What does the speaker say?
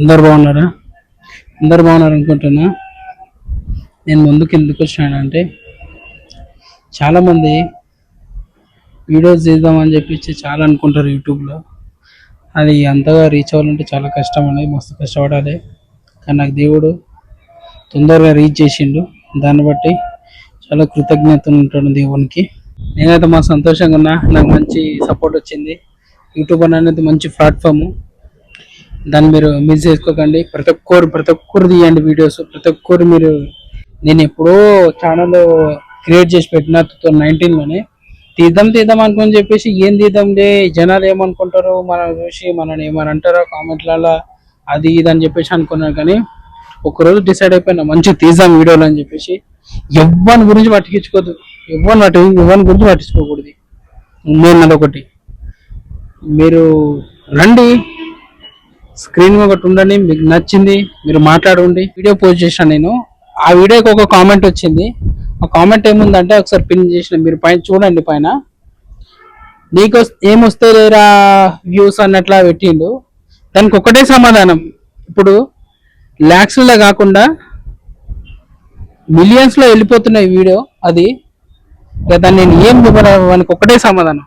అందరు బాగున్నారా? అందరు బాగున్నారు అనుకుంటున్నా. నేను ముందుకు ఎందుకు వచ్చానంటే, చాలామంది వీడియోస్ చేద్దామని చెప్పి చాలా అనుకుంటారు యూట్యూబ్లో. అది అంతగా రీచ్ అవ్వాలంటే చాలా కష్టం అనేది, మస్తు కష్టపడాలి. కానీ నాకు దేవుడు తొందరగా రీచ్ చేసిండు. దాన్ని బట్టి చాలా కృతజ్ఞతలు ఉంటాను దేవునికి. నేనైతే మా సంతోషంగా ఉన్నా. నాకు మంచి సపోర్ట్ వచ్చింది. యూట్యూబ్ అనేది మంచి ప్లాట్ఫామ్. దాన్ని మీరు మిస్ చేసుకోకండి. ప్రతి ఒక్కరు తీయండి వీడియోస్. ప్రతి ఒక్కరు మీరు, నేను ఎప్పుడో ఛానల్ క్రియేట్ చేసి పెట్టిన 2019లోనే. తీద్దాం అనుకుని చెప్పేసి ఏం తీద్దాంలే, జనాలు ఏమనుకుంటారు మనం చూసి, మనని ఏమని అంటారో కామెంట్లలో, అది ఇది అని చెప్పేసి అనుకున్నాను. కానీ ఒకరోజు డిసైడ్ అయిపోయినా, మంచి తీద్దాం వీడియోలు అని చెప్పేసి. ఎవరి గురించి పట్టించుకోవద్దు, ఎవరి గురించి పట్టించుకోకూడదు. నేను అదొకటి. మీరు రండి, స్క్రీన్ ఒకటి ఉండండి, మీకు నచ్చింది మీరు మాట్లాడండి. వీడియో పోస్ట్ చేశాను నేను. ఆ వీడియోకి ఒక కామెంట్ వచ్చింది. ఆ కామెంట్ ఏముందంటే, ఒకసారి పిన్ చేసిన, మీరు పైన చూడండి. పైన నీకు ఏమొస్తే లేరా వ్యూస్ అన్నట్లా పెట్టిండు. దానికి ఒకటే సమాధానం. ఇప్పుడు ల్యాక్స్లో కాకుండా మిలియన్స్లో వెళ్ళిపోతున్న ఈ వీడియో. అది దాన్ని నేను ఏం చెప్పడానికి ఒకటే సమాధానం.